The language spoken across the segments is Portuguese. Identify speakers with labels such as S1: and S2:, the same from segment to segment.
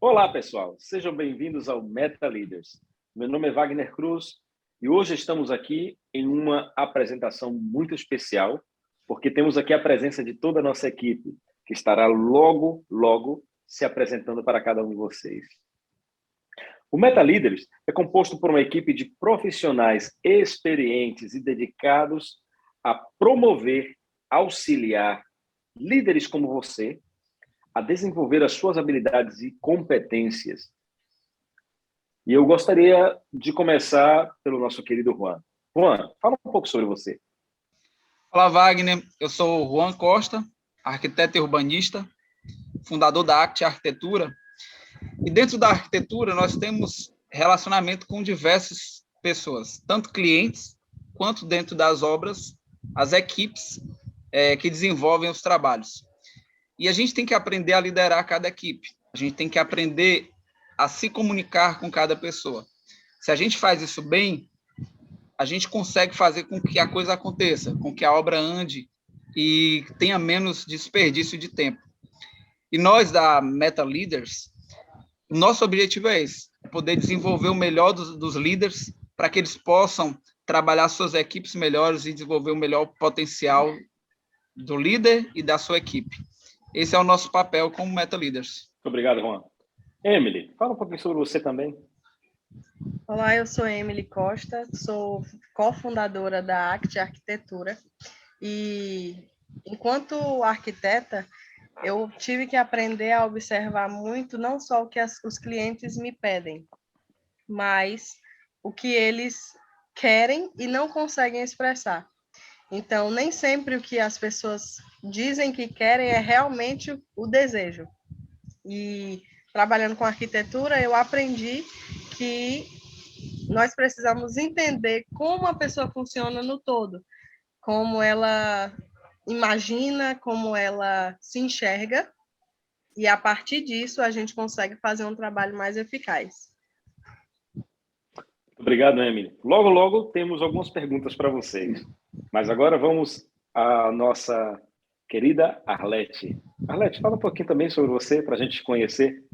S1: Olá, pessoal. Sejam bem-vindos ao Meta Leaders. Meu nome é Wagner Cruz e hoje estamos aqui em uma apresentação muito especial, porque temos aqui a presença de toda a nossa equipe, que estará logo se apresentando para cada um de vocês. O Meta Leaders é composto por uma equipe de profissionais experientes e dedicados a promover, auxiliar líderes como você a desenvolver as suas habilidades e competências. E eu gostaria de começar pelo nosso querido Juan. Juan, fala um pouco sobre você.
S2: Olá, Wagner. Eu sou o Juan Costa, arquiteto e urbanista, fundador da ACT Arquitetura. E dentro da arquitetura, nós temos relacionamento com diversas pessoas, tanto clientes, quanto dentro das obras, as equipes que desenvolvem os trabalhos. E a gente tem que aprender a liderar cada equipe. A gente tem que aprender a se comunicar com cada pessoa. Se a gente faz isso bem, a gente consegue fazer com que a coisa aconteça, com que a obra ande e tenha menos desperdício de tempo. E nós, da Meta Leaders, nosso objetivo é esse, poder desenvolver o melhor dos líderes para que eles possam trabalhar suas equipes melhores e desenvolver o melhor potencial do líder e da sua equipe. Esse é o nosso papel como Meta Leaders.
S1: Obrigado, Juan. Emily, fala um pouquinho sobre você também.
S3: Olá, eu sou Emily Costa, sou cofundadora da ACT Arquitetura e, enquanto arquiteta, eu tive que aprender a observar muito, não só o que os clientes me pedem, mas o que eles querem e não conseguem expressar. Então, nem sempre o que as pessoas dizem que querem é realmente o desejo. E trabalhando com arquitetura, eu aprendi que nós precisamos entender como a pessoa funciona no todo, como ela imagina, como ela se enxerga, e a partir disso a gente consegue fazer um trabalho mais eficaz.
S1: Obrigado, Emily. Logo temos algumas perguntas para vocês. Mas agora vamos à nossa querida Arlete. Arlete, fala um pouquinho também sobre você, para a gente te conhecer.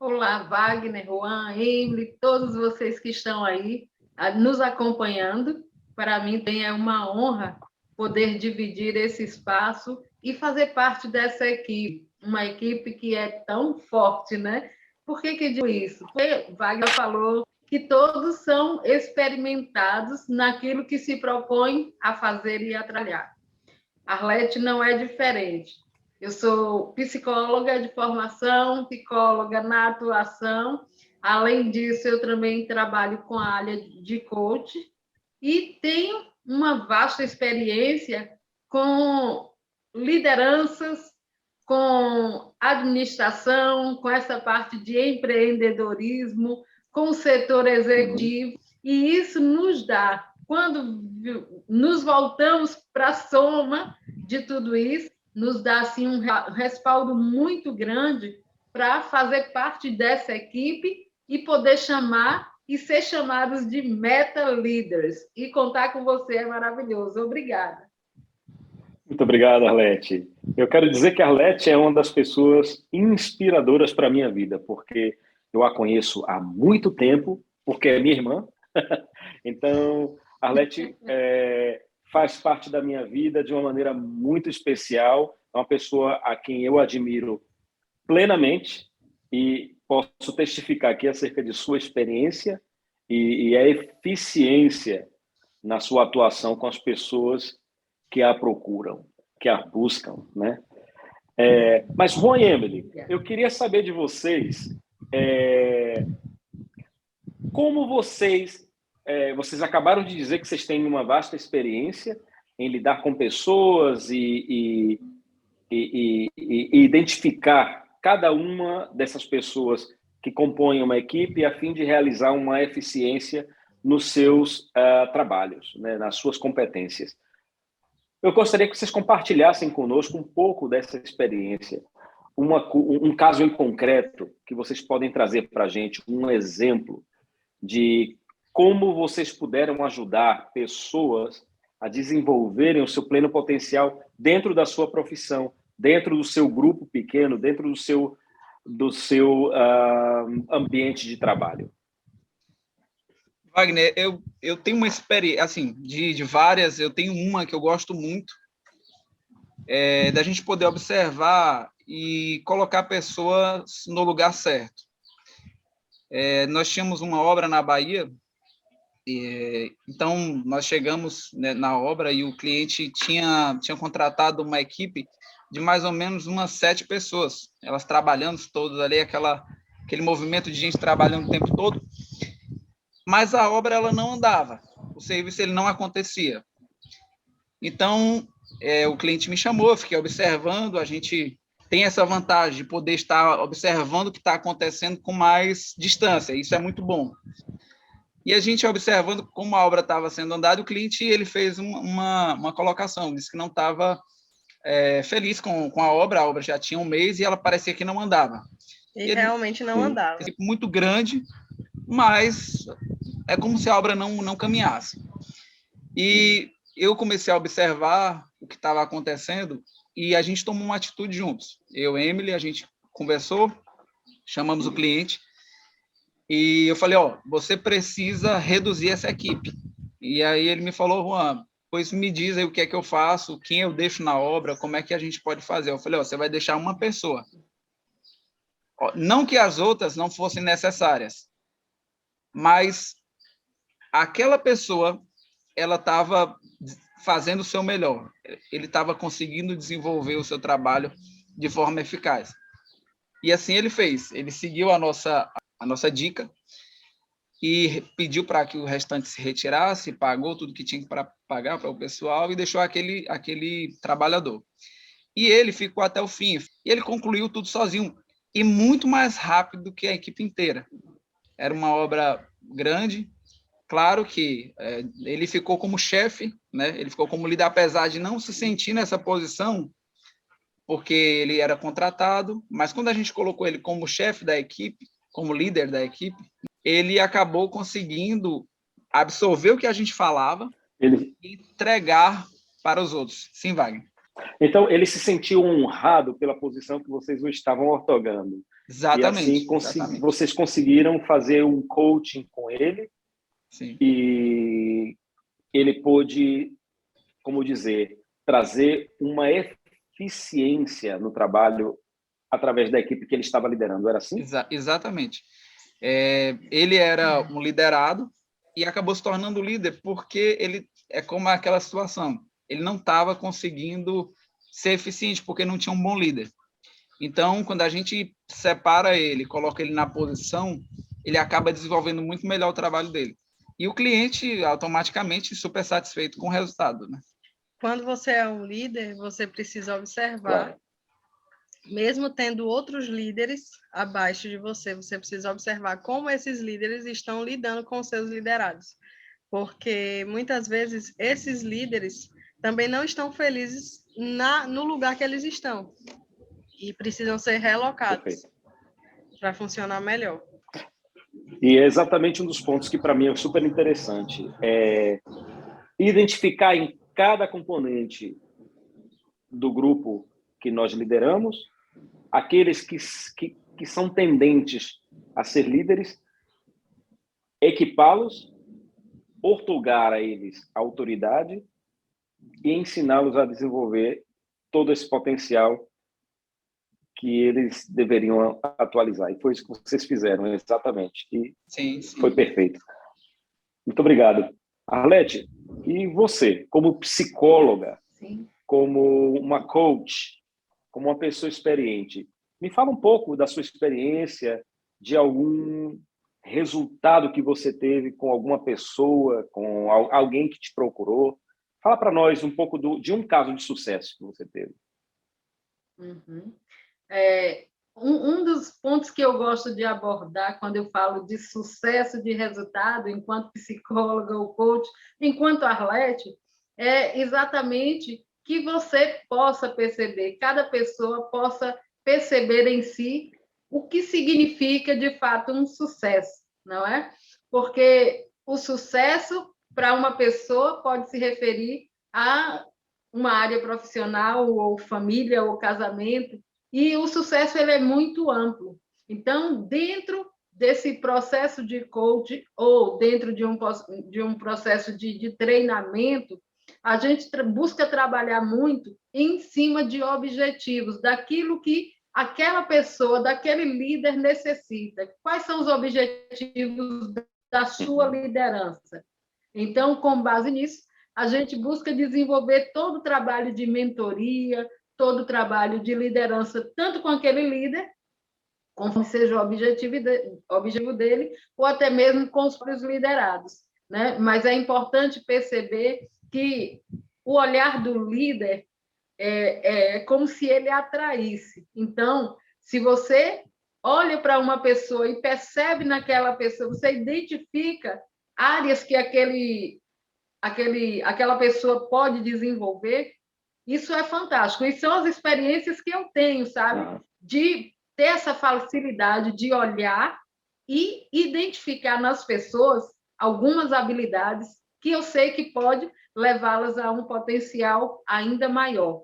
S4: Olá, Wagner, Juan, Emily, todos vocês que estão aí nos acompanhando. Para mim é uma honra poder dividir esse espaço e fazer parte dessa equipe, uma equipe que é tão forte, né? Por que digo isso? Porque Wagner falou que todos são experimentados naquilo que se propõe a fazer e a trabalhar. Arlete não é diferente. Eu sou psicóloga de formação, psicóloga na atuação. Além disso, eu também trabalho com a área de coach e tenho uma vasta experiência com lideranças, com administração, com essa parte de empreendedorismo, com o setor executivo. E isso nos dá, quando nos voltamos para a soma de tudo isso, nos dá assim, um respaldo muito grande para fazer parte dessa equipe e poder chamar e ser chamados de Meta Leaders. E contar com você é maravilhoso. Obrigada.
S1: Muito obrigado, Arlete. Eu quero dizer que a Arlete é uma das pessoas inspiradoras para a minha vida, porque eu a conheço há muito tempo, porque é minha irmã. Então, a Arlete faz parte da minha vida de uma maneira muito especial. É uma pessoa a quem eu admiro plenamente e posso testificar aqui acerca de sua experiência e a eficiência na sua atuação com as pessoas que a procuram, que a buscam, né? Mas, Juan e Emily, eu queria saber de vocês como vocês acabaram de dizer que vocês têm uma vasta experiência em lidar com pessoas e identificar cada uma dessas pessoas que compõem uma equipe a fim de realizar uma eficiência nos seus trabalhos, né, nas suas competências. Eu gostaria que vocês compartilhassem conosco um pouco dessa experiência, um caso em concreto que vocês podem trazer para a gente, um exemplo de como vocês puderam ajudar pessoas a desenvolverem o seu pleno potencial dentro da sua profissão, dentro do seu grupo pequeno, dentro do seu ambiente de trabalho?
S2: Wagner, eu tenho uma experiência, assim, de várias, eu tenho uma que eu gosto muito, da gente poder observar e colocar pessoas no lugar certo. Nós tínhamos uma obra na Bahia, então nós chegamos, né, na obra e o cliente tinha contratado uma equipe de mais ou menos umas 7 pessoas, elas trabalhando todas ali, aquele movimento de gente trabalhando o tempo todo, mas a obra ela não andava, o serviço ele não acontecia. Então, o cliente me chamou, eu fiquei observando, a gente tem essa vantagem de poder estar observando o que está acontecendo com mais distância, isso é muito bom. E a gente observando como a obra estava sendo andada, o cliente ele fez uma colocação, disse que não estava feliz com a obra já tinha um mês e ela parecia que não andava.
S3: E realmente não andava.
S2: Muito grande, mas é como se a obra não caminhasse. E eu comecei a observar o que estava acontecendo e a gente tomou uma atitude juntos. Eu e Emily, a gente conversou, chamamos o cliente e eu falei, você precisa reduzir essa equipe. E aí ele me falou, Juan, pois me diz aí o que é que eu faço, quem eu deixo na obra, como é que a gente pode fazer. Eu falei, você vai deixar uma pessoa. Não que as outras não fossem necessárias, mas aquela pessoa, ela estava fazendo o seu melhor. Ele estava conseguindo desenvolver o seu trabalho de forma eficaz. E assim ele fez. Ele seguiu a nossa dica e pediu para que o restante se retirasse, pagou tudo que tinha para pagar para o pessoal e deixou aquele trabalhador. E ele ficou até o fim. E ele concluiu tudo sozinho e muito mais rápido do que a equipe inteira. Era uma obra grande. Claro que ele ficou como chefe, né? Ele ficou como líder, apesar de não se sentir nessa posição, porque ele era contratado, mas quando a gente colocou ele como chefe da equipe, como líder da equipe, ele acabou conseguindo absorver o que a gente falava e entregar para os outros. Sim, Wagner.
S1: Então, ele se sentiu honrado pela posição que vocês o estavam ortogando.
S2: Exatamente.
S1: E assim, vocês conseguiram fazer um coaching com ele.
S2: Sim.
S1: E ele pôde, como dizer, trazer uma eficiência no trabalho através da equipe que ele estava liderando. Era assim?
S2: Exatamente. Ele era um liderado e acabou se tornando líder porque ele é como aquela situação. Ele não estava conseguindo ser eficiente porque não tinha um bom líder. Então, quando a gente separa ele, coloca ele na posição, ele acaba desenvolvendo muito melhor o trabalho dele. E o cliente, automaticamente, super satisfeito com o resultado, né?
S3: Quando você é um líder, você precisa observar, claro. Mesmo tendo outros líderes abaixo de você, você precisa observar como esses líderes estão lidando com os seus liderados. Porque, muitas vezes, esses líderes também não estão felizes no lugar que eles estão. E precisam ser relocados para funcionar melhor.
S1: E é exatamente um dos pontos que, para mim, é super interessante. É identificar em cada componente do grupo que nós lideramos aqueles que são tendentes a ser líderes, equipá-los, outorgar a eles a autoridade e ensiná-los a desenvolver todo esse potencial que eles deveriam atualizar. E foi isso que vocês fizeram, exatamente. E
S2: sim.
S1: Foi perfeito. Muito obrigado. Arlete, e você, como psicóloga, sim, como uma coach, como uma pessoa experiente, me fala um pouco da sua experiência, de algum resultado que você teve com alguma pessoa, com alguém que te procurou. Fala para nós um pouco de um caso de sucesso que você teve.
S4: Uhum. Um dos pontos que eu gosto de abordar quando eu falo de sucesso de resultado, enquanto psicóloga ou coach, enquanto Arlete, é exatamente que você possa perceber, cada pessoa possa perceber em si o que significa, de fato, um sucesso, não é? Porque o sucesso, para uma pessoa, pode se referir a uma área profissional, ou família, ou casamento, e o sucesso ele é muito amplo. Então, dentro desse processo de coaching, ou dentro de um processo de treinamento, a gente busca trabalhar muito em cima de objetivos, daquilo que aquela pessoa, daquele líder necessita. Quais são os objetivos da sua liderança? Então, com base nisso, a gente busca desenvolver todo o trabalho de mentoria, todo o trabalho de liderança, tanto com aquele líder, conforme seja o objetivo dele, ou até mesmo com os próprios liderados, né? Mas é importante perceber que o olhar do líder é como se ele atraísse. Então, se você olha para uma pessoa e percebe naquela pessoa, você identifica áreas que aquela pessoa pode desenvolver, isso é fantástico. E são as experiências que eu tenho, sabe? De ter essa facilidade de olhar e identificar nas pessoas algumas habilidades que eu sei que pode levá-las a um potencial ainda maior.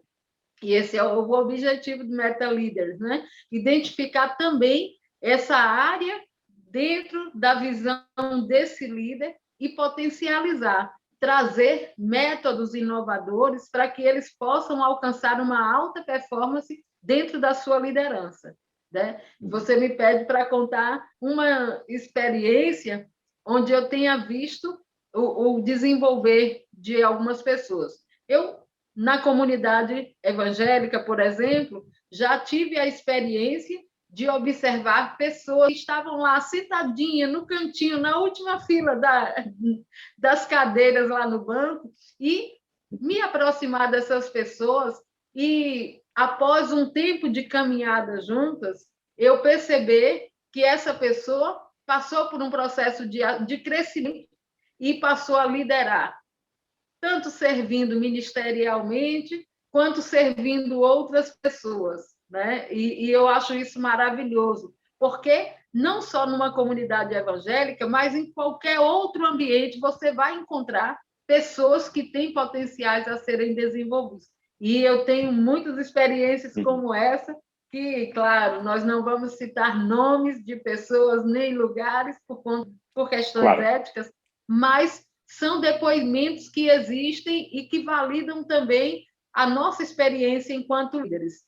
S4: E esse é o objetivo do Meta Leaders, né? Identificar também essa área dentro da visão desse líder e potencializar, trazer métodos inovadores para que eles possam alcançar uma alta performance dentro da sua liderança, né? Você me pede para contar uma experiência onde eu tenha visto o desenvolver de algumas pessoas. Eu, na comunidade evangélica, por exemplo, já tive a experiência de observar pessoas que estavam lá sentadinhas no cantinho, na última fila das cadeiras lá no banco, e me aproximar dessas pessoas e, após um tempo de caminhada juntas, eu perceber que essa pessoa passou por um processo de crescimento e passou a liderar, tanto servindo ministerialmente, quanto servindo outras pessoas, né? E eu acho isso maravilhoso, porque não só numa comunidade evangélica, mas em qualquer outro ambiente você vai encontrar pessoas que têm potenciais a serem desenvolvidos. E eu tenho muitas experiências como essa, que, claro, nós não vamos citar nomes de pessoas nem lugares por questões éticas, mas são depoimentos que existem e que validam também a nossa experiência enquanto líderes.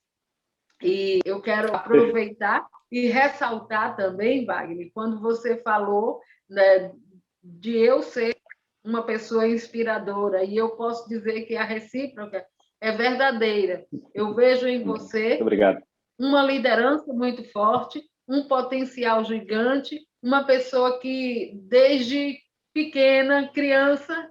S4: E eu quero aproveitar e ressaltar também, Wagner, quando você falou, né, de eu ser uma pessoa inspiradora, e eu posso dizer que a recíproca é verdadeira. Eu vejo em você uma liderança muito forte, um potencial gigante, uma pessoa que, desde pequena, criança,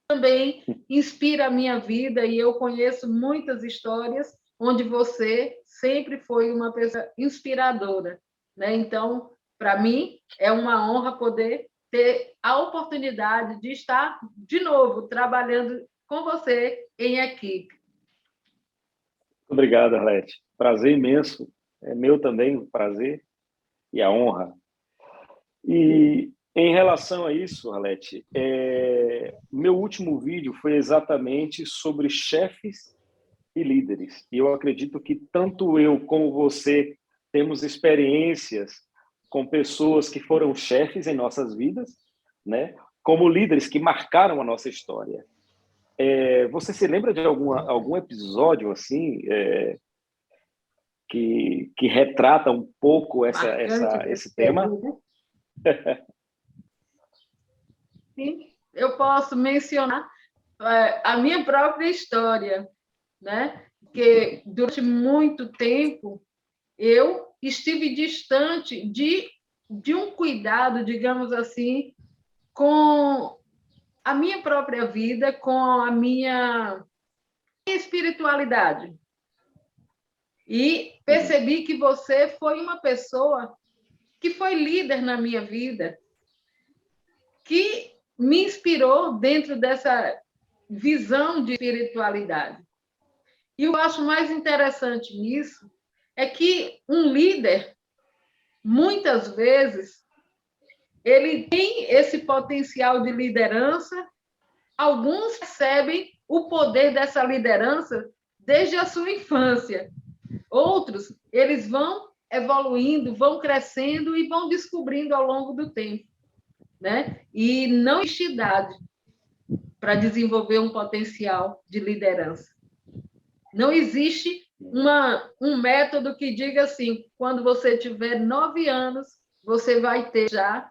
S4: também inspira a minha vida, e eu conheço muitas histórias onde você sempre foi uma pessoa inspiradora, né? Então, para mim, é uma honra poder ter a oportunidade de estar, de novo, trabalhando com você em equipe.
S1: Obrigado, Arlete. Prazer imenso. É meu também o prazer e a honra. E em relação a isso, Arlete, meu último vídeo foi exatamente sobre chefes e líderes. E eu acredito que tanto eu como você temos experiências com pessoas que foram chefes em nossas vidas, né? Como líderes que marcaram a nossa história. Você se lembra de algum episódio assim que retrata um pouco esse tema?
S4: Sim, eu posso mencionar a minha própria história, né? Porque durante muito tempo eu estive distante de um cuidado, digamos assim, com a minha própria vida, com a minha espiritualidade. E percebi que você foi uma pessoa que foi líder na minha vida, que me inspirou dentro dessa visão de espiritualidade. E eu acho mais interessante nisso é que um líder, muitas vezes, ele tem esse potencial de liderança, alguns recebem o poder dessa liderança desde a sua infância. Outros, eles vão evoluindo, vão crescendo e vão descobrindo ao longo do tempo, né? E não existe idade para desenvolver um potencial de liderança. Não existe um método que diga assim, quando você tiver 9 anos, você vai ter já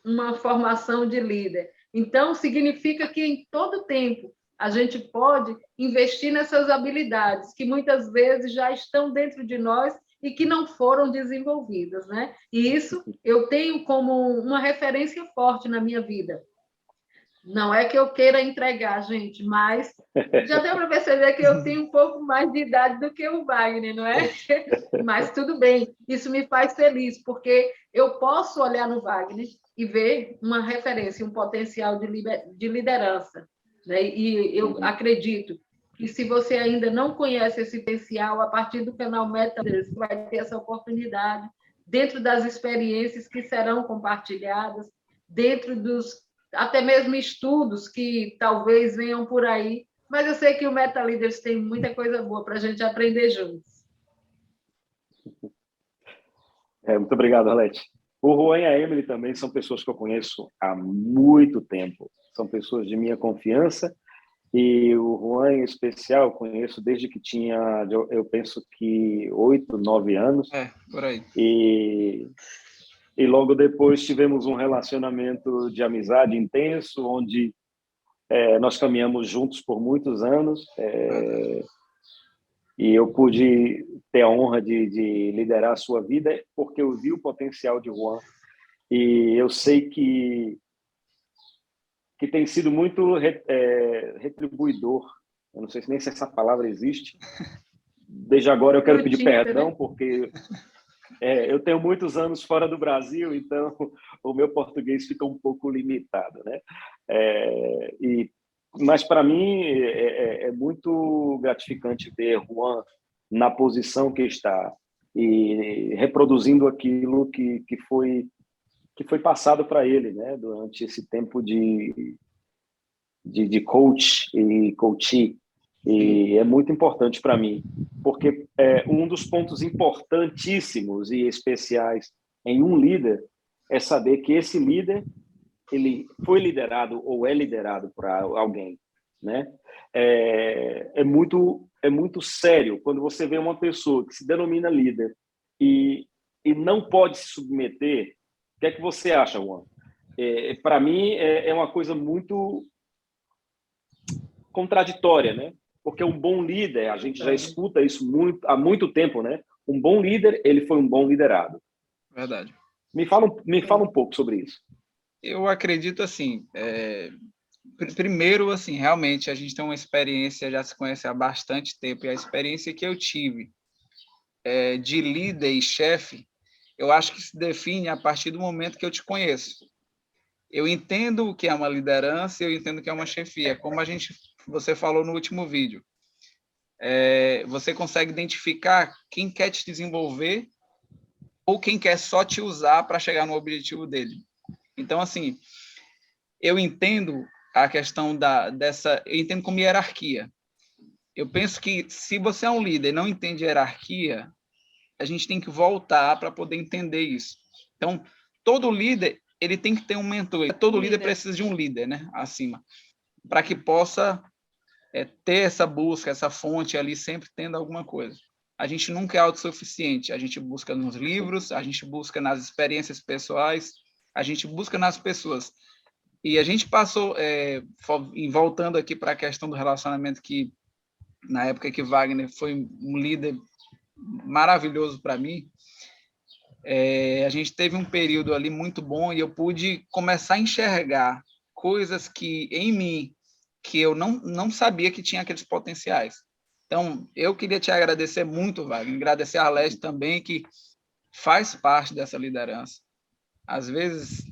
S4: uma formação de líder. Então, significa que em todo tempo a gente pode investir nessas habilidades que muitas vezes já estão dentro de nós e que não foram desenvolvidas, né? E isso eu tenho como uma referência forte na minha vida. Não é que eu queira entregar, gente, mas já deu para perceber que eu tenho um pouco mais de idade do que o Wagner, não é? Mas tudo bem, isso me faz feliz, porque eu posso olhar no Wagner e ver uma referência, um potencial de liderança, né? E eu acredito que se você ainda não conhece esse potencial, a partir do canal Meta, você vai ter essa oportunidade, dentro das experiências que serão compartilhadas, dentro dos até mesmo estudos que talvez venham por aí, mas eu sei que o Meta Leaders tem muita coisa boa para a gente aprender juntos.
S1: Muito obrigado, Arlete. O Juan e a Emily também são pessoas que eu conheço há muito tempo. São pessoas de minha confiança. E o Juan, em especial, eu conheço desde que tinha, eu penso que 8, 9 anos.
S2: Por aí.
S1: E logo depois tivemos um relacionamento de amizade intenso, onde nós caminhamos juntos por muitos anos. E eu pude ter a honra de liderar a sua vida, porque eu vi o potencial de Juan. E eu sei que tem sido muito retribuidor. Eu não sei nem se essa palavra existe. Desde agora eu quero pedir perdão, porque eu tenho muitos anos fora do Brasil, então o meu português fica um pouco limitado, né? Mas para mim é muito gratificante ver Juan na posição que está e reproduzindo aquilo que foi passado para ele, né? Durante esse tempo de coach e coachee. E é muito importante para mim, porque um dos pontos importantíssimos e especiais em um líder é saber que esse líder ele foi liderado ou é liderado por alguém, né? É muito sério quando você vê uma pessoa que se denomina líder e não pode se submeter. O que é que você acha, Juan? Para mim é uma coisa muito contraditória, né? Porque um bom líder, a gente já escuta isso há muito tempo, né? Um bom líder, ele foi um bom liderado.
S2: Verdade.
S1: Me fala um pouco sobre isso.
S2: Eu acredito assim, primeiro, assim, realmente a gente tem uma experiência, já se conhece há bastante tempo, e a experiência que eu tive de líder e chefe, eu acho que se define a partir do momento que eu te conheço. Eu entendo o que é uma liderança, eu entendo o que é uma chefia, como você falou no último vídeo. Você consegue identificar quem quer te desenvolver ou quem quer só te usar para chegar no objetivo dele. Então, assim, eu entendo a questão eu entendo como hierarquia. Eu penso que se você é um líder e não entende hierarquia, a gente tem que voltar para poder entender isso. Então, todo líder, ele tem que ter um mentor. Todo líder precisa de um líder, né, acima, para que possa ter essa busca, essa fonte ali, sempre tendo alguma coisa. A gente nunca é autossuficiente. A gente busca nos livros, a gente busca nas experiências pessoais, a gente busca nas pessoas. E a gente passou, voltando aqui para a questão do relacionamento, que na época que Wagner foi um líder maravilhoso para mim, a gente teve um período ali muito bom e eu pude começar a enxergar coisas que em mim, que eu não sabia que tinha aqueles potenciais. Então, eu queria te agradecer muito, Wagner, agradecer a Arlete também, que faz parte dessa liderança. Às vezes,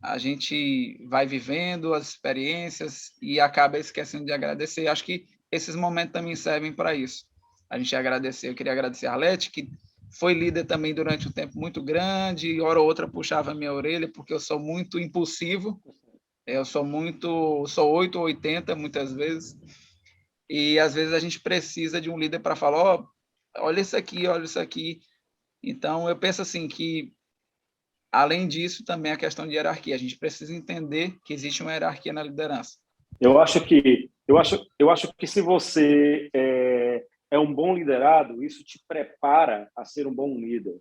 S2: a gente vai vivendo as experiências e acaba esquecendo de agradecer. Acho que esses momentos também servem para isso. A gente agradecer. Eu queria agradecer a Arlete, que foi líder também durante um tempo muito grande, e hora ou outra puxava a minha orelha, porque eu sou muito impulsivo, Eu sou 8 ou 80 muitas vezes, e às vezes a gente precisa de um líder para falar, ó, olha isso aqui, olha isso aqui. Então, eu penso assim que, além disso, também a questão de hierarquia. A gente precisa entender que existe uma hierarquia na liderança.
S1: Eu acho que se você é um bom liderado, isso te prepara a ser um bom líder.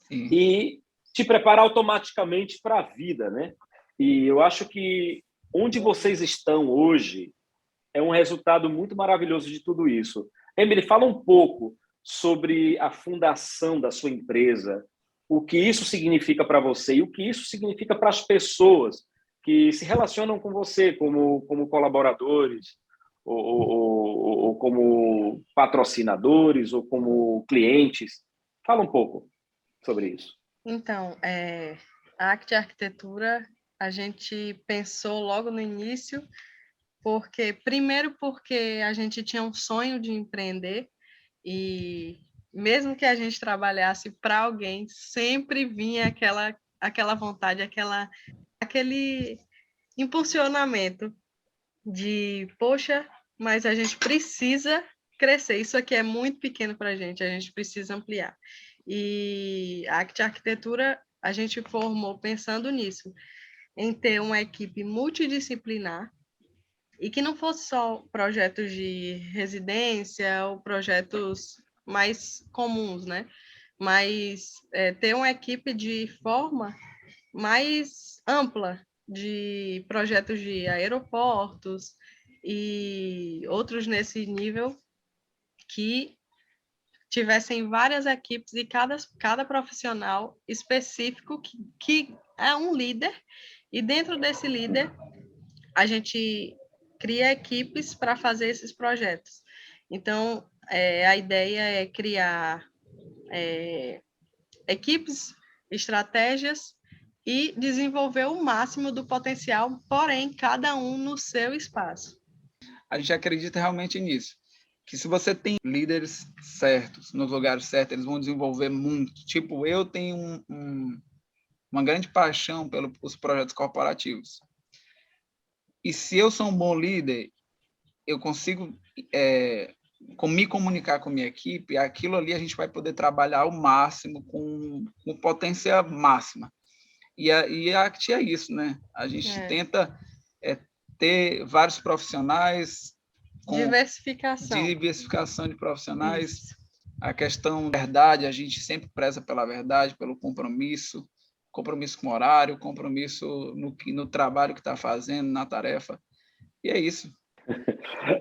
S2: Sim.
S1: E te prepara automaticamente para a vida, né? E eu acho que onde vocês estão hoje é um resultado muito maravilhoso de tudo isso. Emily, fala um pouco sobre a fundação da sua empresa, o que isso significa para você e o que isso significa para as pessoas que se relacionam com você como colaboradores, ou como patrocinadores, ou como clientes. Fala um pouco sobre isso.
S3: Então, a Act Arquitetura, a gente pensou logo no início, primeiro porque a gente tinha um sonho de empreender, e mesmo que a gente trabalhasse para alguém, sempre vinha aquela vontade, aquele impulsionamento de, poxa, mas a gente precisa crescer, isso aqui é muito pequeno para a gente precisa ampliar. E a Act Arquitetura, a gente formou pensando nisso, em ter uma equipe multidisciplinar, e que não fosse só projetos de residência ou projetos mais comuns, né? Mas ter uma equipe de forma mais ampla, de projetos de aeroportos e outros nesse nível, que tivessem várias equipes e cada profissional específico que é um líder, e dentro desse líder a gente cria equipes para fazer esses projetos. Então, a ideia é criar equipes, estratégias e desenvolver o máximo do potencial, porém, cada um no seu espaço.
S2: A gente acredita realmente nisso, que se você tem líderes certos, nos lugares certos, eles vão desenvolver muito. Tipo, eu tenho uma grande paixão pelos projetos corporativos. E se eu sou um bom líder, eu consigo me comunicar com minha equipe, aquilo ali a gente vai poder trabalhar ao máximo, com potência máxima. E a ACT é isso, né? A gente tenta ter vários profissionais, com diversificação de profissionais. Isso. A questão da verdade, a gente sempre preza pela verdade, pelo compromisso com o horário, compromisso no trabalho que está fazendo, na tarefa. E é isso.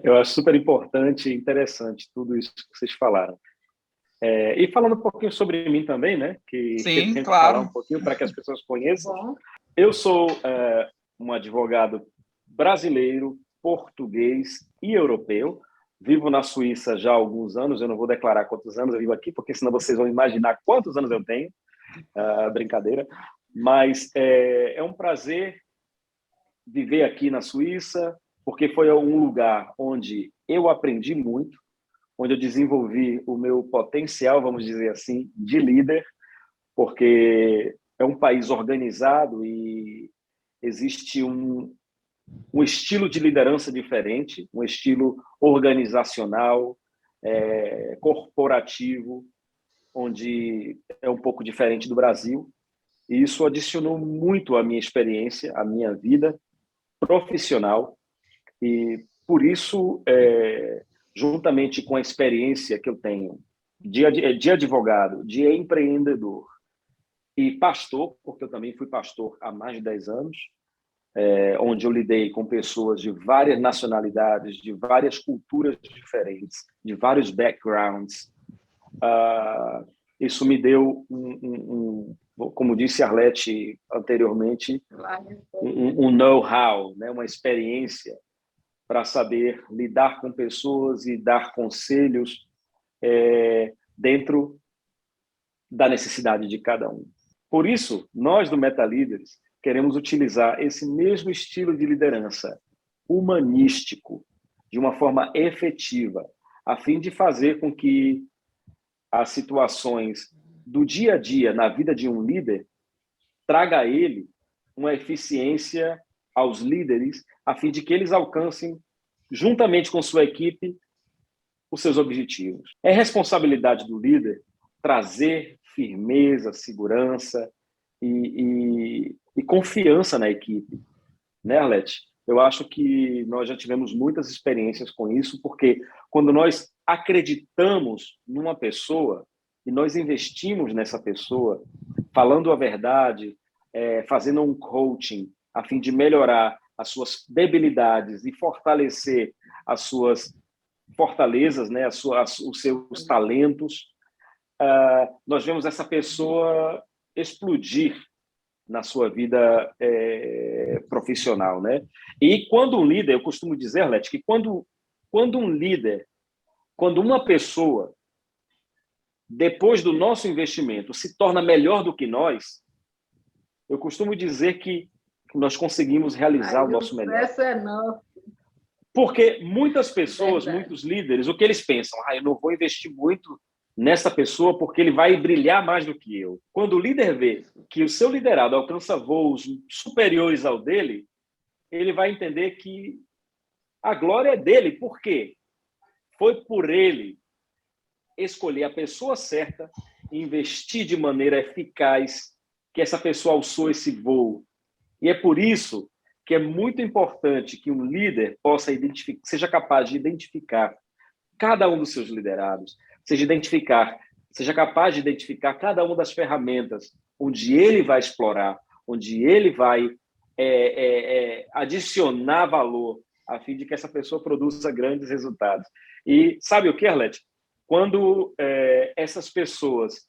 S1: Eu acho super importante e interessante tudo isso que vocês falaram. E falando um pouquinho sobre mim também, né? Que
S2: sim,
S1: eu tento
S2: claro.
S1: falar um pouquinho para que as pessoas conheçam. Eu sou um advogado brasileiro, português e europeu. Vivo na Suíça já há alguns anos. Eu não vou declarar quantos anos eu vivo aqui, porque senão vocês vão imaginar quantos anos eu tenho. Brincadeira. Mas é um prazer viver aqui na Suíça, porque foi um lugar onde eu aprendi muito, onde eu desenvolvi o meu potencial, vamos dizer assim, de líder, porque é um país organizado e existe um estilo de liderança diferente, um estilo organizacional, corporativo, onde é um pouco diferente do Brasil. E isso adicionou muito à minha experiência, à minha vida profissional. E, por isso, juntamente com a experiência que eu tenho de advogado, de empreendedor e pastor, porque eu também fui pastor há mais de 10 anos, onde eu lidei com pessoas de várias nacionalidades, de várias culturas diferentes, de vários backgrounds. Isso me deu, como disse Arlete anteriormente, um know-how, né? Uma experiência para saber lidar com pessoas e dar conselhos dentro da necessidade de cada um. Por isso, nós do MetaLeaders queremos utilizar esse mesmo estilo de liderança humanístico de uma forma efetiva, a fim de fazer com que as situações do dia a dia na vida de um líder traga a ele uma eficiência aos líderes a fim de que eles alcancem, juntamente com sua equipe, os seus objetivos. É responsabilidade do líder trazer firmeza, segurança e confiança na equipe, né, Arlete? Eu acho que nós já tivemos muitas experiências com isso, porque quando nós acreditamos numa pessoa e nós investimos nessa pessoa, falando a verdade, fazendo um coaching a fim de melhorar as suas debilidades e fortalecer as suas fortalezas, né, os seus talentos, nós vemos essa pessoa explodir na sua vida profissional, né? E quando um líder, eu costumo dizer, Arlete, que quando um líder, quando uma pessoa, depois do nosso investimento, se torna melhor do que nós, eu costumo dizer que nós conseguimos realizar o nosso melhor.
S4: Essa é nossa.
S1: Porque muitas pessoas, muitos líderes, o que eles pensam? Eu não vou investir muito nessa pessoa porque ele vai brilhar mais do que eu. Quando o líder vê que o seu liderado alcança voos superiores ao dele, ele vai entender que a glória é dele. Por quê? Foi por ele escolher a pessoa certa e investir de maneira eficaz que essa pessoa alçou esse voo. E é por isso que é muito importante que um líder possa identificar, seja capaz de identificar cada um dos seus liderados, seja capaz de identificar cada uma das ferramentas onde ele vai explorar, onde ele vai adicionar valor a fim de que essa pessoa produza grandes resultados. E sabe o que, Arlete? Quando essas pessoas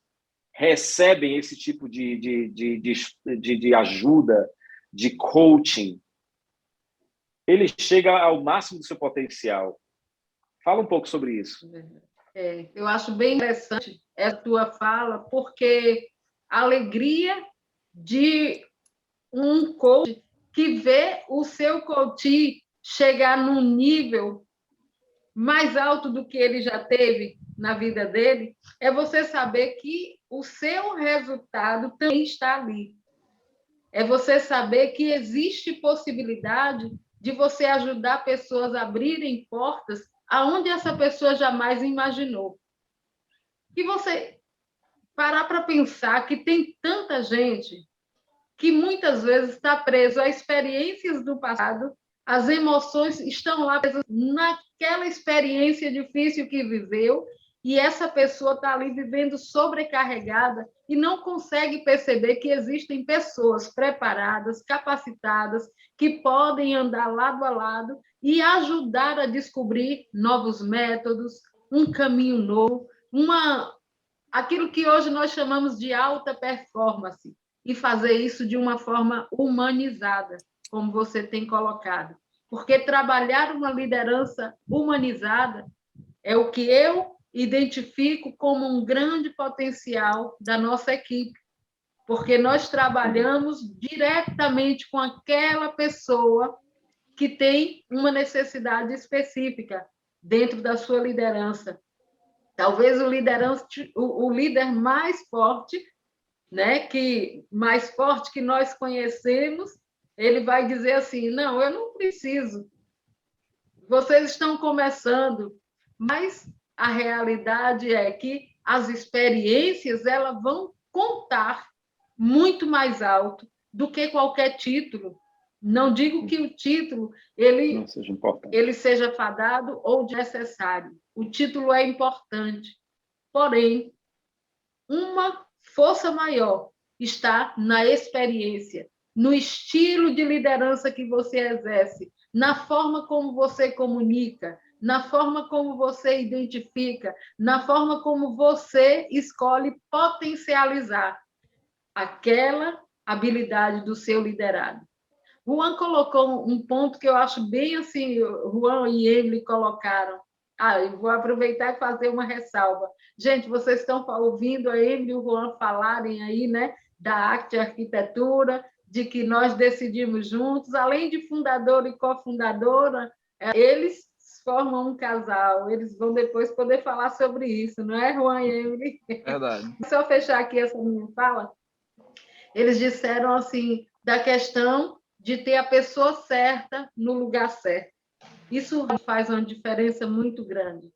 S1: recebem esse tipo de ajuda, de coaching, ele chega ao máximo do seu potencial. Fala um pouco sobre isso.
S4: Eu acho bem interessante a tua fala, porque a alegria de um coach que vê o seu coach chegar num nível mais alto do que ele já teve na vida dele, é você saber que o seu resultado também está ali. É você saber que existe possibilidade de você ajudar pessoas a abrirem portas aonde essa pessoa jamais imaginou. E você parar para pensar que tem tanta gente que muitas vezes está preso a experiências do passado, as emoções estão lá presas naquela experiência difícil que viveu, e essa pessoa está ali vivendo sobrecarregada e não consegue perceber que existem pessoas preparadas, capacitadas, que podem andar lado a lado e ajudar a descobrir novos métodos, um caminho novo, aquilo que hoje nós chamamos de alta performance, e fazer isso de uma forma humanizada, como você tem colocado. Porque trabalhar uma liderança humanizada é o que eu identifico como um grande potencial da nossa equipe, porque nós trabalhamos diretamente com aquela pessoa que tem uma necessidade específica dentro da sua liderança. Talvez o líder mais forte, né, mais forte que nós conhecemos, ele vai dizer assim, não, eu não preciso, vocês estão começando, mas a realidade é que as experiências elas vão contar muito mais alto do que qualquer título. Não digo que o título ele seja fadado ou necessário. O título é importante, porém, uma força maior está na experiência, no estilo de liderança que você exerce, na forma como você comunica, na forma como você identifica, na forma como você escolhe potencializar aquela habilidade do seu liderado. Juan colocou um ponto que eu acho bem assim, Juan e Emily colocaram. Eu vou aproveitar e fazer uma ressalva. Gente, vocês estão ouvindo a Emily e o Juan falarem aí, né, da ACT Arquitetura, de que nós decidimos juntos, além de fundadora e cofundadora, eles formam um casal, eles vão depois poder falar sobre isso, não é, Juan e Emily?
S2: Verdade.
S4: Só fechar aqui essa minha fala, eles disseram assim, da questão de ter a pessoa certa no lugar certo. Isso faz uma diferença muito grande.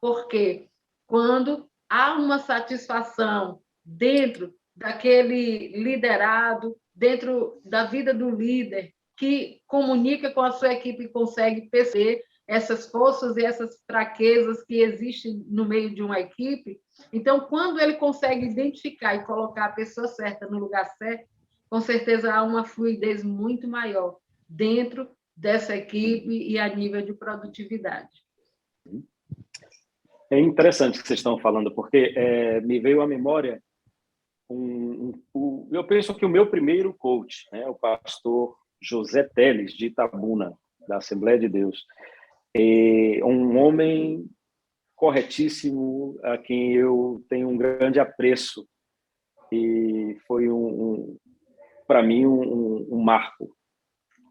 S4: Porque quando há uma satisfação dentro daquele liderado, dentro da vida do líder, que comunica com a sua equipe e consegue perceber essas forças e essas fraquezas que existem no meio de uma equipe, então, quando ele consegue identificar e colocar a pessoa certa no lugar certo, com certeza há uma fluidez muito maior dentro dessa equipe e a nível de produtividade.
S1: É interessante o que vocês estão falando, porque me veio à memória eu penso que o meu primeiro coach, né, o pastor José Teles, de Itabuna, da Assembleia de Deus, é um homem corretíssimo, a quem eu tenho um grande apreço, e foi para mim um marco.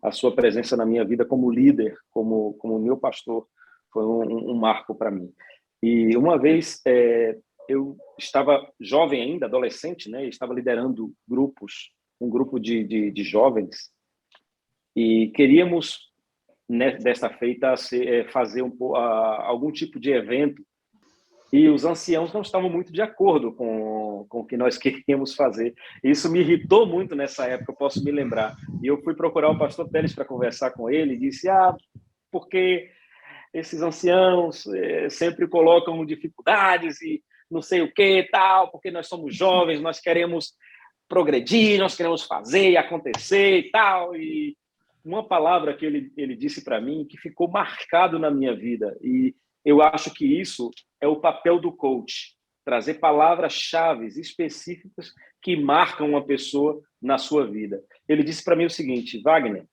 S1: A sua presença na minha vida como líder, como meu pastor, foi um marco para mim. E uma vez eu estava jovem ainda, adolescente, né? Estava liderando um grupo de jovens, e queríamos, né, desta feita, fazer algum tipo de evento, e os anciãos não estavam muito de acordo com o que nós queríamos fazer. Isso me irritou muito nessa época, eu posso me lembrar. E eu fui procurar o pastor Teles para conversar com ele, e disse, porque esses anciãos sempre colocam dificuldades e não sei o que, tal, porque nós somos jovens, nós queremos progredir, nós queremos fazer e acontecer e tal. E uma palavra que ele disse para mim que ficou marcado na minha vida, e eu acho que isso é o papel do coach, trazer palavras-chave específicas que marcam uma pessoa na sua vida. Ele disse para mim o seguinte, Wagner,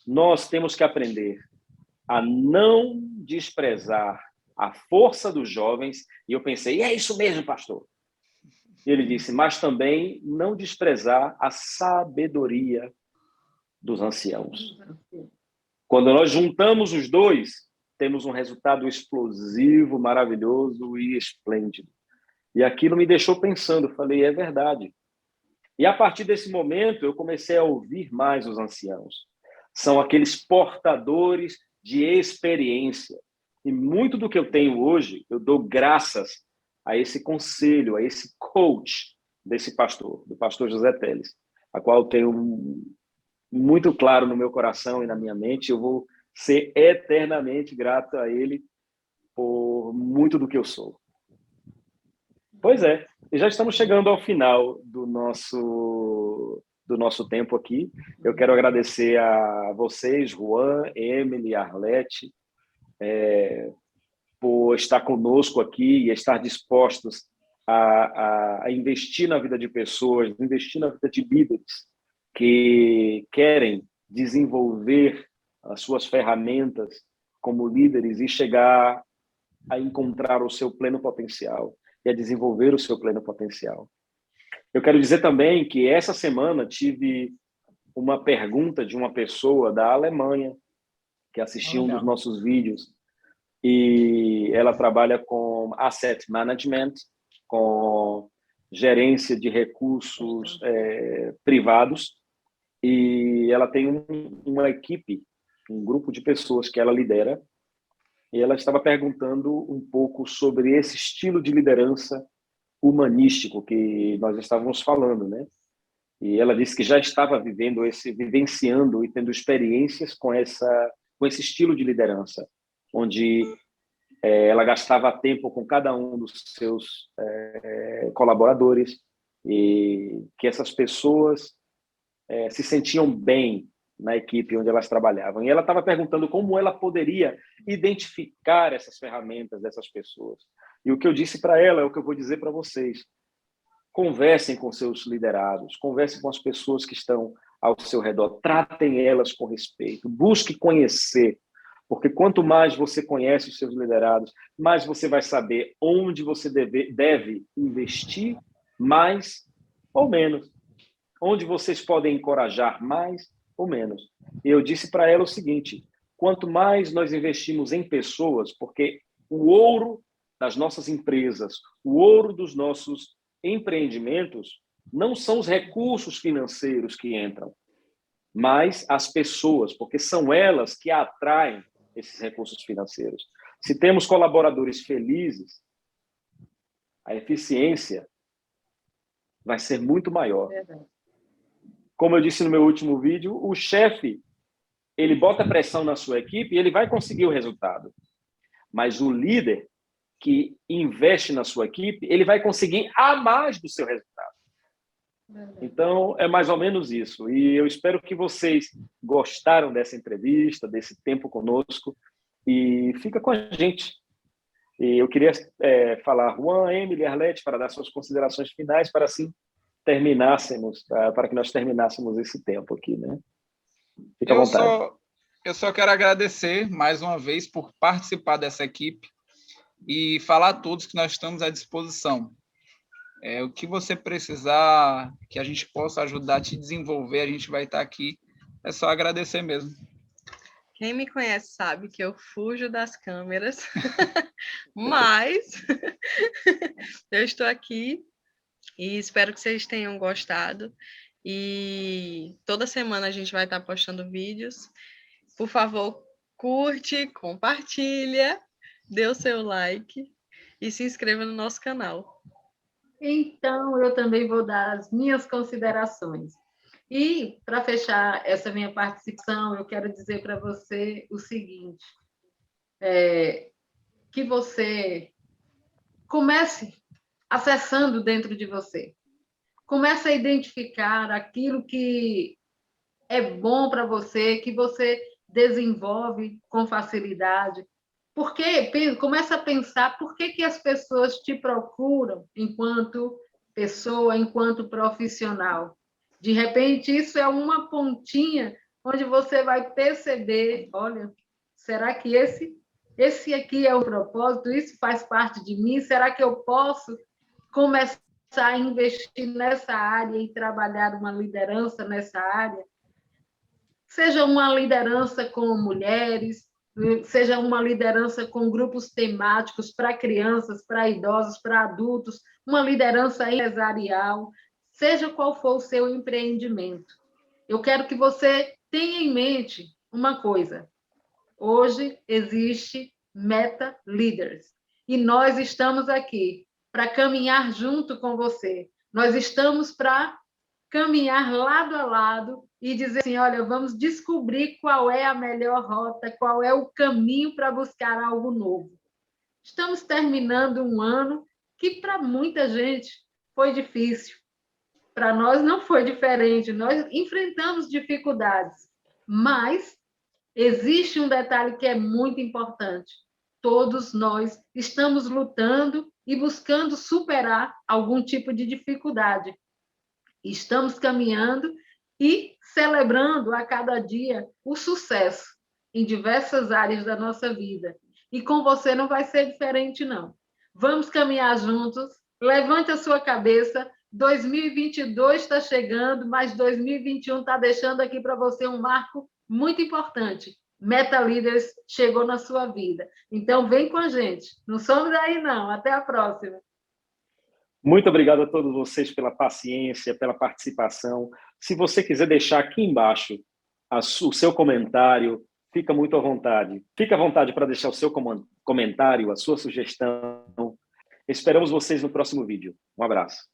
S1: nós temos que aprender a não desprezar a força dos jovens. E eu pensei, é isso mesmo, pastor. Ele disse, mas também não desprezar a sabedoria dos anciãos. Quando nós juntamos os dois, temos um resultado explosivo, maravilhoso e esplêndido. E aquilo me deixou pensando, falei, é verdade. E a partir desse momento, eu comecei a ouvir mais os anciãos. São aqueles portadores de experiência. E muito do que eu tenho hoje, eu dou graças a esse conselho, a esse coach desse pastor, do pastor José Teles, a qual eu tenho muito claro no meu coração e na minha mente. Eu vou ser eternamente grato a ele por muito do que eu sou. Pois é, e já estamos chegando ao final do nosso tempo aqui. Eu quero agradecer a vocês, Juan, Emily, Arlete, por estar conosco aqui e estar dispostos a investir na vida de pessoas, investir na vida de líderes que querem desenvolver as suas ferramentas como líderes e chegar a encontrar o seu pleno potencial e a desenvolver o seu pleno potencial. Eu quero dizer também que essa semana tive uma pergunta de uma pessoa da Alemanha que assistiu um dos nossos vídeos, e ela trabalha com asset management, com gerência de recursos privados, e ela tem uma equipe, um grupo de pessoas que ela lidera, e ela estava perguntando um pouco sobre esse estilo de liderança humanístico que nós estávamos falando, né? E ela disse que já estava vivenciando e tendo experiências com esse estilo de liderança, onde ela gastava tempo com cada um dos seus colaboradores, e que essas pessoas se sentiam bem na equipe onde elas trabalhavam. E ela estava perguntando como ela poderia identificar essas ferramentas dessas pessoas. E o que eu disse para ela é o que eu vou dizer para vocês. Conversem com seus liderados, conversem com as pessoas que estão ao seu redor, tratem elas com respeito, busque conhecer, porque quanto mais você conhece os seus liderados, mais você vai saber onde você deve investir mais ou menos, onde vocês podem encorajar mais ou menos. E eu disse para ela o seguinte, quanto mais nós investimos em pessoas, porque o ouro das nossas empresas, o ouro dos nossos empreendimentos não são os recursos financeiros que entram, mas as pessoas, porque são elas que atraem esses recursos financeiros. Se temos colaboradores felizes, a eficiência vai ser muito maior. Como eu disse no meu último vídeo, o chefe, ele bota pressão na sua equipe e ele vai conseguir o resultado. Mas o líder que investe na sua equipe, ele vai conseguir a mais do seu resultado. Então, é mais ou menos isso. E eu espero que vocês gostaram dessa entrevista, desse tempo conosco. E fica com a gente. E eu queria falar, Juan, Emily, Arlete, para dar suas considerações finais, para assim terminássemos, para que nós terminássemos esse tempo aqui, né? Fica à vontade.
S2: Eu só quero agradecer mais uma vez por participar dessa equipe e falar a todos que nós estamos à disposição. O que você precisar, que a gente possa ajudar a te desenvolver, a gente vai estar aqui. É só agradecer mesmo.
S3: Quem me conhece sabe que eu fujo das câmeras, mas eu estou aqui e espero que vocês tenham gostado. E toda semana a gente vai estar postando vídeos. Por favor, curte, compartilha, dê o seu like e se inscreva no nosso canal.
S4: Então, eu também vou dar as minhas considerações. E, para fechar essa minha participação, eu quero dizer para você o seguinte, que você comece acessando dentro de você. Comece a identificar aquilo que é bom para você, que você desenvolve com facilidade. Porque começa a pensar por que as pessoas te procuram enquanto pessoa, enquanto profissional. De repente, isso é uma pontinha onde você vai perceber, olha, será que esse aqui é o propósito? Isso faz parte de mim? Será que eu posso começar a investir nessa área e trabalhar uma liderança nessa área? Seja uma liderança com mulheres, seja uma liderança com grupos temáticos para crianças, para idosos, para adultos, uma liderança empresarial, seja qual for o seu empreendimento. Eu quero que você tenha em mente uma coisa. Hoje existe Meta Leaders e nós estamos aqui para caminhar junto com você. Nós estamos para caminhar lado a lado e dizer assim, olha, vamos descobrir qual é a melhor rota, qual é o caminho para buscar algo novo. Estamos terminando um ano que para muita gente foi difícil. Para nós não foi diferente, nós enfrentamos dificuldades, mas existe um detalhe que é muito importante. Todos nós estamos lutando e buscando superar algum tipo de dificuldade. Estamos caminhando e celebrando a cada dia o sucesso em diversas áreas da nossa vida. E com você não vai ser diferente, não. Vamos caminhar juntos, levante a sua cabeça, 2022 está chegando, mas 2021 está deixando aqui para você um marco muito importante. Meta Leaders chegou na sua vida. Então, vem com a gente. Não some daí, não. Até a próxima.
S1: Muito obrigado a todos vocês pela paciência, pela participação. Se você quiser deixar aqui embaixo o seu comentário, fica muito à vontade. Fica à vontade para deixar o seu comentário, a sua sugestão. Esperamos vocês no próximo vídeo. Um abraço.